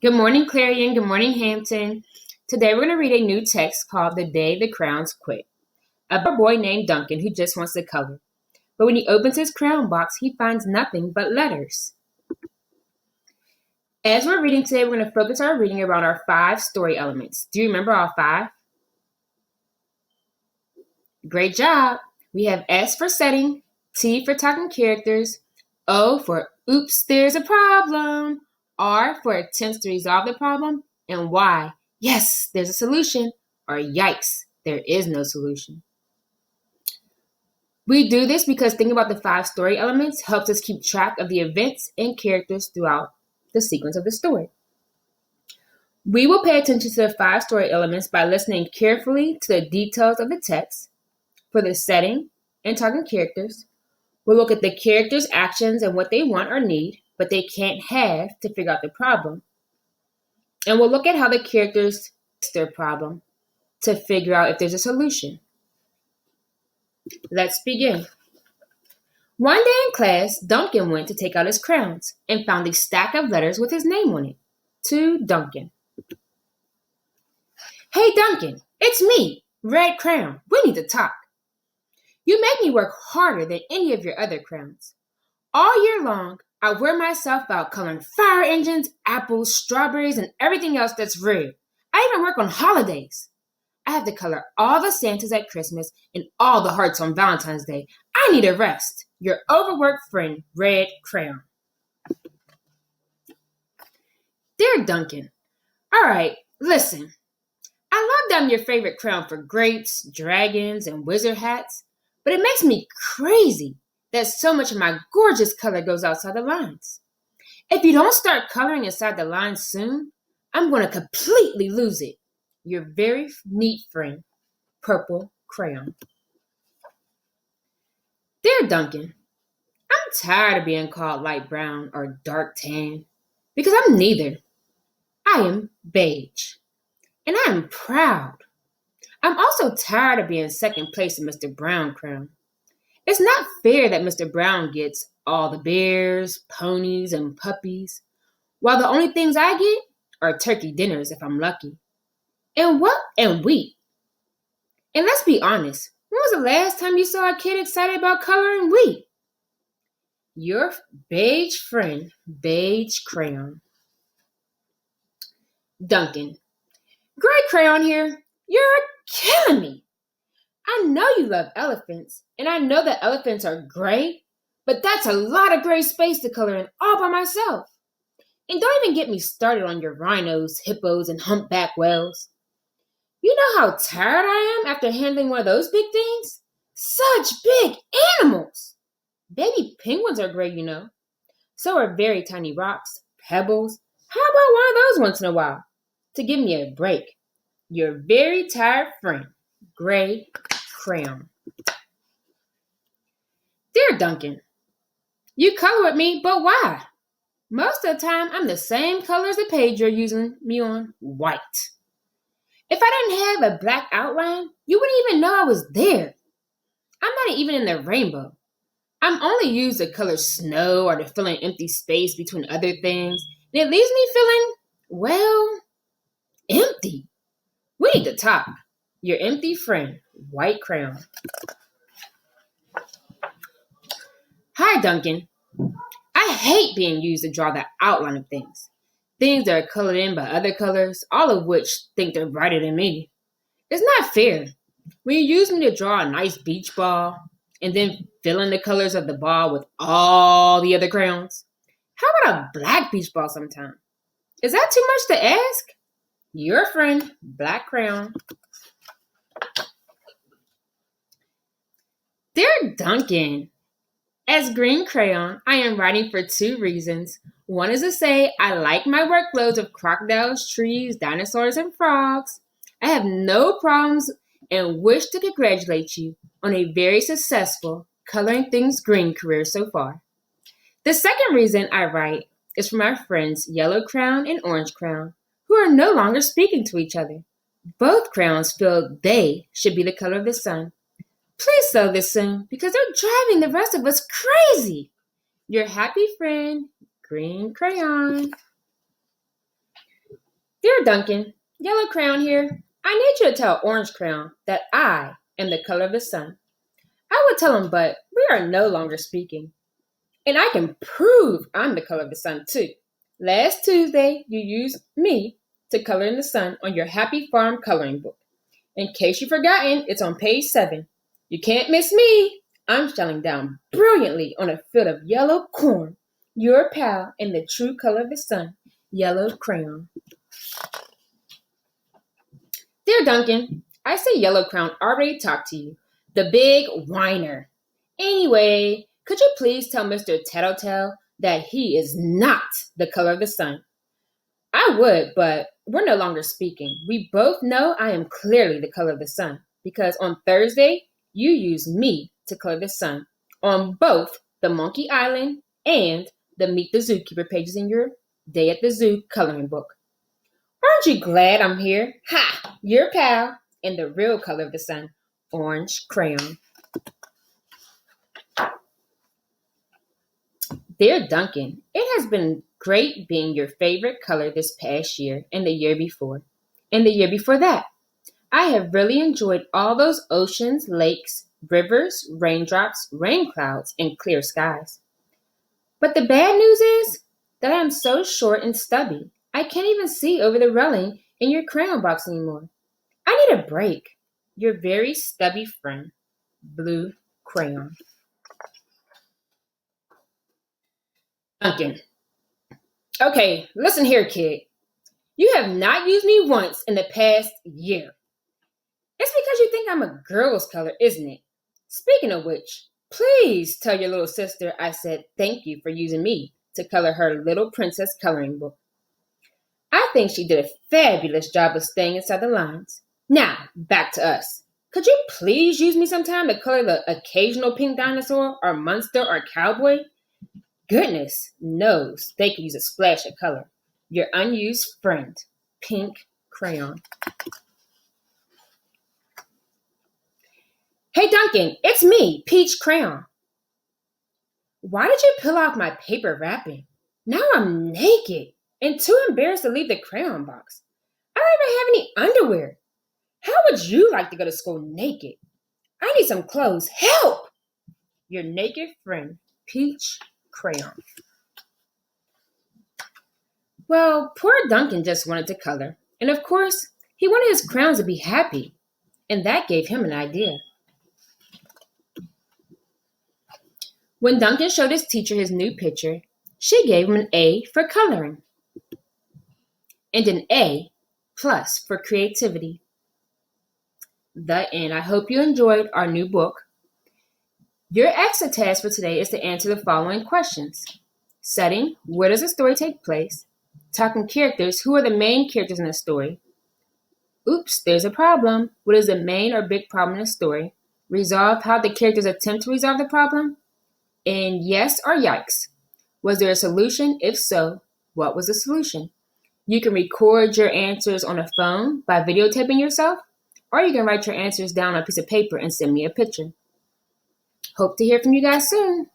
Good morning, Clarion. Good morning, Hampton. Today we're going to read a new text called The Day the Crayons Quit. A boy named Duncan who just wants to color. But when he opens his crayon box, he finds nothing but letters. As we're reading today, we're going to focus our reading around our 5 story elements. Do you remember all 5? Great job. We have S for setting, T for talking characters, O for oops, there's a problem, R for attempts to resolve the problem, and Y, yes, there's a solution, or yikes, there is no solution. We do this because thinking about the 5 story elements helps us keep track of the events and characters throughout the sequence of the story. We will pay attention to the 5 story elements by listening carefully to the details of the text for the setting and talking characters. We'll look at the characters' actions and what they want or need, but they can't have to figure out the problem. And we'll look at how the characters fix their problem to figure out if there's a solution. Let's begin. One day in class, Duncan went to take out his crayons and found a stack of letters with his name on it. To Duncan. Hey Duncan, it's me, Red Crayon. We need to talk. You make me work harder than any of your other crayons. All year long, I wear myself out coloring fire engines, apples, strawberries, and everything else that's red. I even work on holidays. I have to color all the Santas at Christmas and all the hearts on Valentine's Day. I need a rest. Your overworked friend, Red Crayon. Dear Duncan, all right, listen. I love that I'm your favorite crayon for grapes, dragons, and wizard hats, but it makes me crazy that so much of my gorgeous color goes outside the lines. If you don't start coloring inside the lines soon, I'm going to completely lose it. Your very neat friend, Purple Crayon. Dear Duncan, I'm tired of being called light brown or dark tan because I'm neither. I am beige, and I am proud. I'm also tired of being second place in Mr. Brown Crayon. It's not fair that Mr. Brown gets all the bears, ponies, and puppies, while the only things I get are turkey dinners if I'm lucky. And wheat. And let's be honest, when was the last time you saw a kid excited about coloring wheat? Your beige friend, Beige Crayon. Duncan. Gray Crayon here. You're killing me. I know you love elephants, and I know that elephants are gray, but that's a lot of gray space to color in all by myself. And don't even get me started on your rhinos, hippos, and humpback whales. You know how tired I am after handling one of those big things? Such big animals! Baby penguins are gray, you know. So are very tiny rocks, pebbles. How about one of those once in a while? To give me a break. Your very tired friend, Gray Crayon. Dear Duncan, you color with me, but why? Most of the time, I'm the same color as the page you're using me on, white. If I didn't have a black outline, you wouldn't even know I was there. I'm not even in the rainbow. I'm only used to color snow or to fill in empty space between other things, and it leaves me feeling, well, empty. We need to talk. Your empty friend, White Crayon. Hi, Duncan. I hate being used to draw the outline of things. Things that are colored in by other colors, all of which think they're brighter than me. It's not fair. When you use me to draw a nice beach ball and then fill in the colors of the ball with all the other crayons, how about a black beach ball sometime? Is that too much to ask? Your friend, Black Crayon. Dear Duncan, as Green Crayon, I am writing for 2 reasons. One is to say I like my workloads of crocodiles, trees, dinosaurs, and frogs. I have no problems and wish to congratulate you on a very successful coloring things green career so far. The second reason I write is for my friends Yellow Crown and Orange Crown, who are no longer speaking to each other. Both crayons feel they should be the color of the sun. Please sell this soon because they're driving the rest of us crazy. Your happy friend, Green Crayon. Duncan. Yellow crayon here. I need you to tell Orange Crayon that I am the color of the sun. I would tell him, but we are no longer speaking. And I can prove I'm the color of the sun, too. Last Tuesday, you used me to color in the sun on your Happy Farm coloring book. In case you've forgotten, it's on page 7. You can't miss me. I'm shelling down brilliantly on a field of yellow corn. Your pal in the true color of the sun, yellow crayon. Dear Duncan, I say Yellow Crayon already talked to you. The big whiner. Anyway, could you please tell Mr. Tattletale that he is not the color of the sun? I would, but we're no longer speaking. We both know I am clearly the color of the sun because on Thursday, you used me to color the sun on both the Monkey Island and the Meet the Zookeeper pages in your Day at the Zoo coloring book. Aren't you glad I'm here? Ha! Your pal in the real color of the sun, Orange Crayon. Dear Duncan, it has been great being your favorite color this past year and the year before. And the year before that. I have really enjoyed all those oceans, lakes, rivers, raindrops, rain clouds, and clear skies. But the bad news is that I am so short and stubby. I can't even see over the railing in your crayon box anymore. I need a break. Your very stubby friend, Blue Crayon. Duncan. Okay, listen here, kid. You have not used me once in the past year. It's because you think I'm a girl's color, isn't it? Speaking of which, please tell your little sister I said thank you for using me to color her Little Princess coloring book. I think she did a fabulous job of staying inside the lines. Now, back to us. Could you please use me sometime to color the occasional pink dinosaur or monster or cowboy? Goodness knows they could use a splash of color. Your unused friend, Pink Crayon. Hey Duncan, it's me, Peach Crayon. Why did you peel off my paper wrapping? Now I'm naked and too embarrassed to leave the crayon box. I don't even have any underwear. How would you like to go to school naked? I need some clothes. Help! Your naked friend, Peach Crayon. Well, poor Duncan just wanted to color. And of course, he wanted his crayons to be happy. And that gave him an idea. When Duncan showed his teacher his new picture, she gave him an A for coloring and an A plus for creativity. The end. I hope you enjoyed our new book. Your extra task for today is to answer the following questions. Setting, where does the story take place? Talking characters, who are the main characters in the story? Oops, there's a problem. What is the main or big problem in the story? Resolve how the characters attempt to resolve the problem? And yes or yikes. Was there a solution? If so, what was the solution? You can record your answers on a phone by videotaping yourself, or you can write your answers down on a piece of paper and send me a picture. Hope to hear from you guys soon.